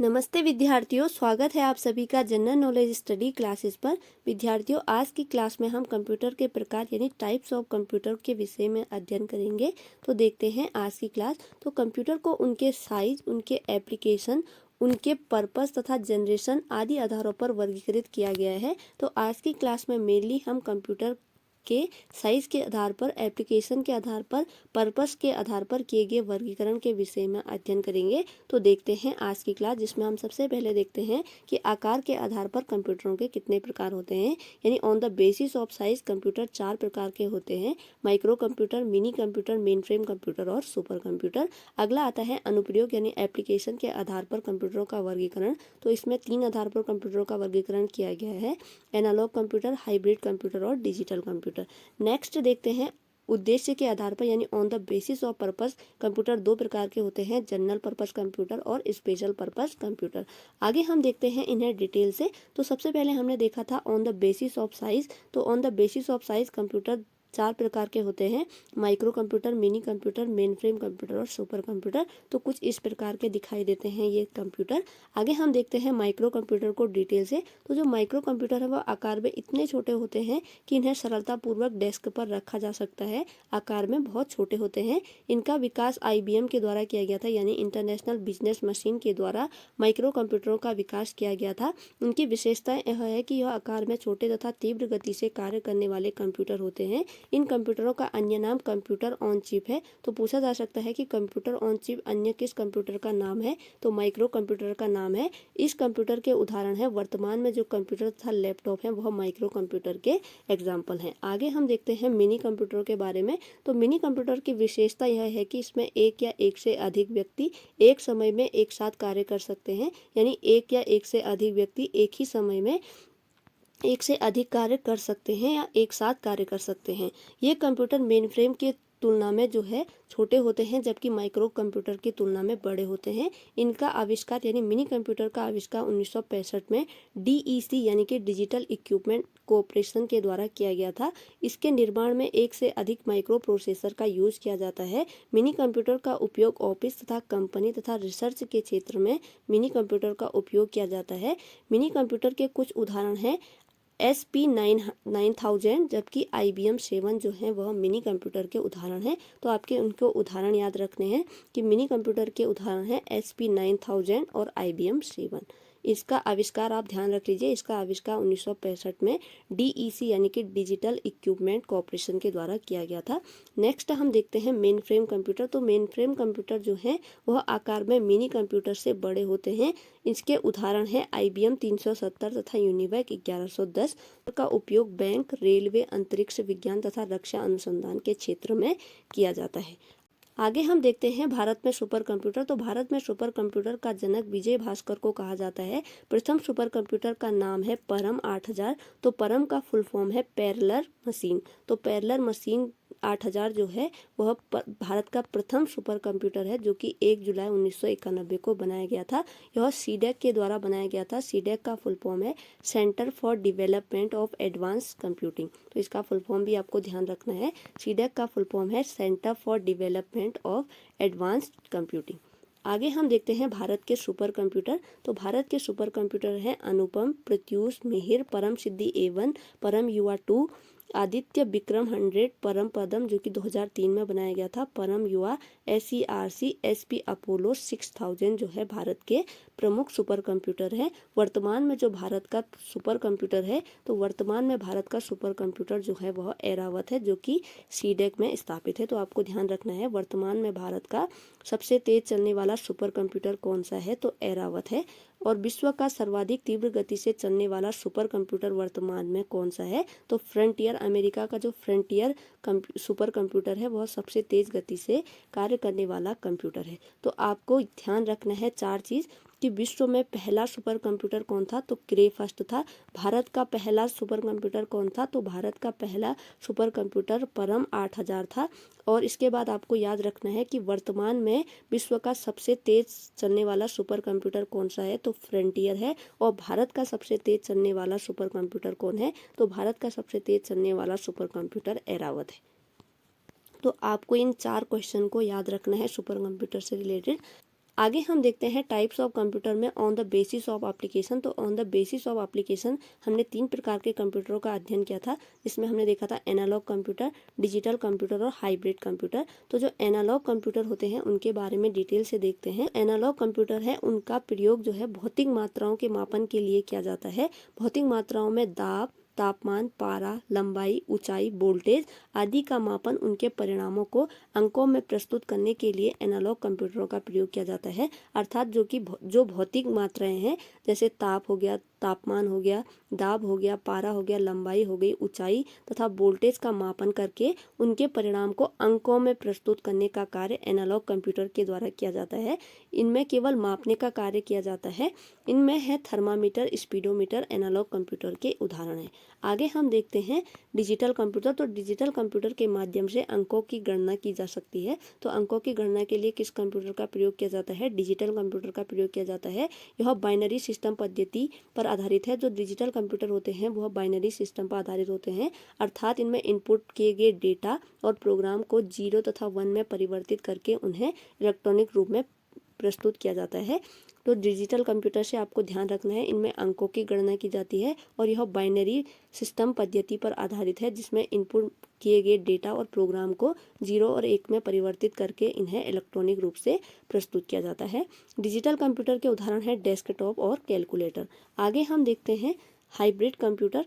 नमस्ते विद्यार्थियों, स्वागत है आप सभी का जनरल नॉलेज स्टडी क्लासेस पर। विद्यार्थियों, आज की क्लास में हम कंप्यूटर के प्रकार यानी टाइप्स ऑफ कंप्यूटर के विषय में अध्ययन करेंगे। तो देखते हैं आज की क्लास। तो कंप्यूटर को उनके साइज, उनके एप्लीकेशन, उनके पर्पस तथा जनरेशन आदि आधारों पर वर्गीकृत किया गया है। तो आज की क्लास में मेनली हम कंप्यूटर के साइज के आधार पर, एप्लीकेशन के आधार पर, पर्पस के आधार पर किए गए वर्गीकरण के विषय में अध्ययन करेंगे। तो देखते हैं आज की क्लास, जिसमें हम सबसे पहले देखते हैं कि आकार के आधार पर कंप्यूटरों के कितने प्रकार होते हैं। यानी on the basis of size computer 4 प्रकार के होते हैं: micro computer, mini computer, mainframe computer और सुपर कंप्यूटर। अगला आता है अनुप्रयोग यानी एप्लीकेशन के आधार पर कंप्यूटरों का वर्गीकरण। तो इसमें 3 आधार पर कंप्यूटरों का वर्गीकरण किया गया है: एनालॉग कंप्यूटर, हाइब्रिड कंप्यूटर और डिजिटल कंप्यूटर। नेक्स्ट देखते हैं उद्देश्य के आधार पर यानी on the basis of purpose computer 2 प्रकार के होते हैं: जनरल पर्पस कंप्यूटर और स्पेशल पर्पस कंप्यूटर। आगे हम देखते हैं इन्हें डिटेल से। तो सबसे पहले हमने देखा था on the basis of size. तो on the basis of size computer 4 प्रकार के होते हैं: micro computer, mini computer, mainframe computer और सुपर कंप्यूटर। तो कुछ इस प्रकार के दिखाई देते हैं ये कंप्यूटर। आगे हम देखते हैं माइक्रो कंप्यूटर को डिटेल से। तो जो माइक्रो कंप्यूटर है वह आकार में इतने छोटे होते हैं कि इन्हें सरलतापूर्वक डेस्क पर रखा जा सकता है। आकार में बहुत छोटे होते हैं। इनका विकास IBM के द्वारा किया गया था, यानी इंटरनेशनल बिजनेस मशीन के द्वारा माइक्रो कंप्यूटरों का विकास किया गया था। इनकी विशेषताएं यह है कि यह आकार में छोटे तथा तीव्र गति से कार्य करने वाले कंप्यूटर होते हैं। इन कंप्यूटरों का अन्य नाम कंप्यूटर ऑन चिप है। तो पूछा जा सकता है कि कंप्यूटर ऑन चिप अन्य किस कंप्यूटर का नाम है? तो माइक्रो कंप्यूटर का नाम है। इस कंप्यूटर के उदाहरण है वर्तमान में जो कंप्यूटर तथा लैपटॉप है वह माइक्रो कंप्यूटर के एग्जाम्पल हैं। आगे हम देखते हैं मिनी कंप्यूटर के बारे में। तो मिनी कंप्यूटर की विशेषता यह है कि इसमें एक या एक से अधिक व्यक्ति एक समय में एक साथ कार्य कर सकते हैं। यानी एक या एक से अधिक व्यक्ति एक ही समय में एक से अधिक कार्य कर सकते हैं या एक साथ कार्य कर सकते हैं। ये कंप्यूटर मेन फ्रेम की तुलना में जो है छोटे होते हैं, जबकि माइक्रो कंप्यूटर की तुलना में बड़े होते हैं। इनका आविष्कार यानी मिनी कंप्यूटर का आविष्कार 1965 में DEC यानी कि डिजिटल इक्विपमेंट कॉरपोरेशन के द्वारा किया गया था। इसके निर्माण में एक से अधिक माइक्रो प्रोसेसर का यूज किया जाता है। मिनी कंप्यूटर का उपयोग ऑफिस तथा कंपनी तथा रिसर्च के क्षेत्र में मिनी कंप्यूटर का उपयोग किया जाता है। मिनी कंप्यूटर के कुछ उदाहरण हैं SP 9000, जबकि IBM 7 जो है वह मिनी कंप्यूटर के उदाहरण हैं। तो आपके उनको उदाहरण याद रखने हैं कि मिनी कंप्यूटर के उदाहरण हैं SP 9000 और IBM 7। इसका आविष्कार आप ध्यान रख लीजिए, इसका आविष्कार 1965 में DEC यानी कि डिजिटल इक्विपमेंट कॉरपोरेशन के द्वारा किया गया था। नेक्स्ट हम देखते हैं मेन फ्रेम कंप्यूटर। तो मेन फ्रेम कंप्यूटर जो है वह आकार में मिनी कंप्यूटर से बड़े होते हैं। इसके उदाहरण हैं IBM 370 तथा यूनिवैक 1110 का उपयोग बैंक, रेलवे, अंतरिक्ष विज्ञान तथा रक्षा अनुसंधान के क्षेत्र में किया जाता है। आगे हम देखते हैं भारत में सुपर कंप्यूटर। तो भारत में सुपर कंप्यूटर का जनक विजय भास्कर को कहा जाता है। प्रथम सुपर कंप्यूटर का नाम है परम 8000। तो परम का फुल फॉर्म है पैरेलल मशीन। तो पैरेलल मशीन 8000 जो है वह भारत का प्रथम सुपर कंप्यूटर है, जो कि 1 जुलाई 1991 को बनाया गया था। यह CDEC के द्वारा बनाया गया था। CDEC का फुल फॉर्म है centre for development of advance computing. तो इसका फुल फॉर्म भी आपको ध्यान रखना है। CDEC का फुल फॉर्म है centre for development of advance computing. आगे हम देखते हैं भारत के सुपर कंप्यूटर। तो भारत के सुपर कंप्यूटर हैं अनुपम, प्रत्यूष, मिहिर, परम सिद्धि A1, परम युवा 2, आदित्य विक्रम 100, परम पदम जो कि 2003 में बनाया गया था, परम युवा, SERC, SP अपोलो 6000 जो है भारत के प्रमुख सुपर कंप्यूटर है। वर्तमान में जो भारत का सुपर कंप्यूटर है, तो वर्तमान में भारत का सुपर कंप्यूटर जो है वह एरावत है, जो कि CDEC में स्थापित है। तो आपको ध्यान रखना है वर्तमान में भारत का सबसे तेज चलने वाला सुपर कंप्यूटर कौन सा है? तो एरावत है। और विश्व का सर्वाधिक तीव्र गति से चलने वाला सुपर कंप्यूटर वर्तमान में कौन सा है? तो फ्रंटियर, अमेरिका का जो फ्रंटियर सुपर कंप्यूटर है वह सबसे तेज गति से कार्य करने वाला कंप्यूटर है। तो आपको ध्यान रखना है 4 चीज़ कि विश्व में पहला सुपर कंप्यूटर कौन था? तो क्रे फर्स्ट था। भारत का पहला सुपर कंप्यूटर कौन था? तो भारत का पहला सुपर कंप्यूटर परम 8000 था। और इसके बाद आपको याद रखना है कि वर्तमान में विश्व का सबसे तेज चलने वाला सुपर कंप्यूटर कौन सा है? तो फ्रंटियर है। और भारत का सबसे तेज चलने वाला सुपर कंप्यूटर कौन है? तो भारत का सबसे तेज चलने वाला सुपर कंप्यूटर एरावत है। तो आपको इन 4 क्वेश्चन को याद रखना है सुपर कंप्यूटर से रिलेटेड। आगे हम देखते हैं टाइप्स ऑफ कंप्यूटर में on the basis of application. तो on the basis of application हमने 3 प्रकार के कंप्यूटरों का अध्ययन किया था, जिसमें हमने देखा था एनालॉग कंप्यूटर, डिजिटल कंप्यूटर और हाइब्रिड कंप्यूटर। तो जो एनालॉग कंप्यूटर होते हैं उनके बारे में डिटेल से देखते हैं। एनालॉग कंप्यूटर है, उनका प्रयोग जो है भौतिक मात्राओं के मापन के लिए किया जाता है। भौतिक मात्राओं में दाब, तापमान, पारा, लंबाई, ऊंचाई, वोल्टेज आदि का मापन, उनके परिणामों को अंकों में प्रस्तुत करने के लिए एनालॉग कंप्यूटरों का प्रयोग किया जाता है। अर्थात जो भौतिक मात्राएं हैं, जैसे ताप हो गया, तापमान हो गया, दाब हो गया, पारा हो गया, लंबाई हो गई, ऊंचाई तथा वोल्टेज का मापन करके उनके परिणाम को अंकों में प्रस्तुत करने का कार्य एनालॉग कंप्यूटर के द्वारा किया जाता है। इनमें केवल मापने का कार्य किया जाता है। इनमें है थर्मामीटर, स्पीडोमीटर, एनालॉग कंप्यूटर के उदाहरण हैं। आगे हम देखते हैं डिजिटल कंप्यूटर। तो डिजिटल कंप्यूटर के माध्यम से अंकों की गणना की जा सकती है। तो अंकों की गणना के लिए किस कंप्यूटर का प्रयोग किया जाता है? डिजिटल कंप्यूटर का प्रयोग किया जाता है। यह बाइनरी सिस्टम पद्धति पर आधारित है। जो डिजिटल कंप्यूटर होते हैं वह बाइनरी सिस्टम पर आधारित होते हैं, अर्थात इनमें इनपुट किए गए डेटा और प्रोग्राम को 0 तथा 1 में परिवर्तित करके उन्हें इलेक्ट्रॉनिक रूप में प्रस्तुत किया जाता है। तो डिजिटल कंप्यूटर से आपको ध्यान रखना है, इनमें अंकों की गणना की जाती है और यह बाइनरी सिस्टम पद्धति पर आधारित है, जिसमें इनपुट किए गए डेटा और प्रोग्राम को 0 और 1 में परिवर्तित करके इन्हें इलेक्ट्रॉनिक रूप से प्रस्तुत किया जाता है। डिजिटल कंप्यूटर के उदाहरण है डेस्कटॉप और कैलकुलेटर। आगे हम देखते हैं हाइब्रिड कंप्यूटर।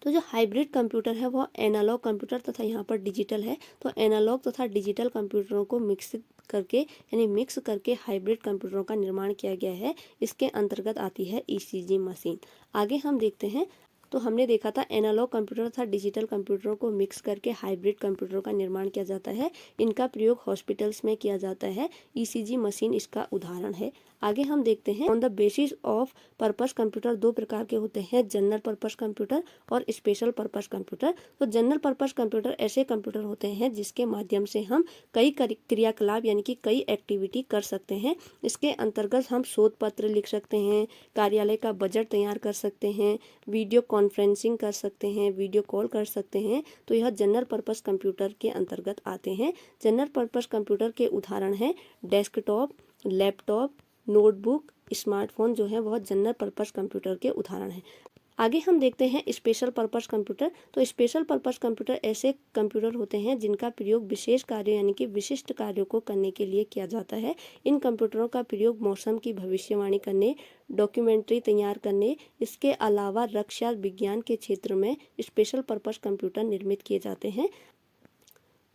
तो जो हाइब्रिड कंप्यूटर है वह एनालॉग कंप्यूटर तथा यहाँ पर डिजिटल है। तो एनालॉग तथा डिजिटल कंप्यूटरों को मिक्स करके हाइब्रिड कंप्यूटरों का निर्माण किया गया है। इसके अंतर्गत आती है ईसीजी मशीन। आगे हम देखते हैं, तो हमने देखा था एनालॉग कंप्यूटर तथा डिजिटल कंप्यूटरों को मिक्स करके हाइब्रिड कंप्यूटरों का निर्माण किया जाता है। इनका प्रयोग हॉस्पिटल्स में किया जाता है। ईसीजी मशीन इसका उदाहरण है। आगे हम देखते हैं on the basis of purpose computer 2 प्रकार के होते हैं, जनरल पर्पस कंप्यूटर और स्पेशल पर्पस कंप्यूटर। तो जनरल पर्पस कंप्यूटर ऐसे कंप्यूटर होते हैं जिसके माध्यम से हम कई क्रियाकलाप यानी कि कई एक्टिविटी कर सकते हैं। इसके अंतर्गत हम शोध पत्र लिख सकते हैं, कार्यालय का बजट तैयार कर सकते हैं, वीडियो कॉन्फ्रेंसिंग कर सकते हैं, वीडियो कॉल कर सकते हैं। तो यह जनरल पर्पस कंप्यूटर के अंतर्गत आते हैं। जनरल पर्पस कंप्यूटर के उदाहरण हैं डेस्कटॉप, लैपटॉप, नोटबुक, स्मार्टफोन जो है वह जनरल पर्पस कंप्यूटर के उदाहरण हैं। आगे हम देखते हैं स्पेशल पर्पस कंप्यूटर। तो स्पेशल पर्पस कंप्यूटर ऐसे कंप्यूटर होते हैं जिनका प्रयोग विशेष कार्य यानी कि विशिष्ट कार्यों को करने के लिए किया जाता है। इन कंप्यूटरों का प्रयोग मौसम की भविष्यवाणी करने, डॉक्यूमेंट्री तैयार करने, इसके अलावा रक्षा विज्ञान के क्षेत्र में स्पेशल पर्पस कंप्यूटर निर्मित किए जाते हैं।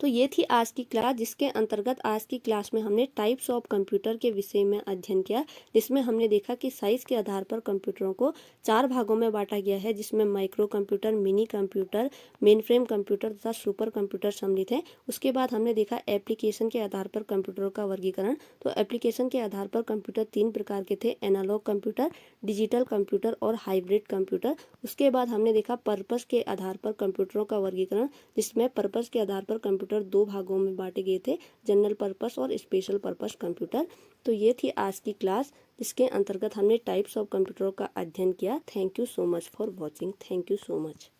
तो ये थी आज की क्लास, जिसके अंतर्गत आज की क्लास में हमने टाइप्स ऑफ कंप्यूटर के विषय में अध्ययन किया, जिसमें हमने देखा कि साइज के आधार पर कंप्यूटरों को 4 भागों में बांटा गया है, जिसमें micro computer, mini computer, mainframe computer तथा सुपर कंप्यूटर सम्मिलित हैं। उसके बाद हमने देखा एप्लीकेशन के आधार पर कंप्यूटरों का वर्गीकरण। तो एप्लीकेशन के आधार पर कंप्यूटर 3 प्रकार के थे, एनालॉग कंप्यूटर, डिजिटल कंप्यूटर और हाइब्रिड कंप्यूटर। उसके बाद हमने देखा पर्पस के आधार पर कंप्यूटरों का वर्गीकरण, जिसमें पर्पस के आधार पर कंप्यूटर 2 भागों में बांटे गए थे, जनरल पर्पस और स्पेशल पर्पस कंप्यूटर। तो ये थी आज की क्लास, जिसके अंतर्गत हमने टाइप्स ऑफ कंप्यूटरों का अध्ययन किया। Thank you so much for watching. Thank you so much.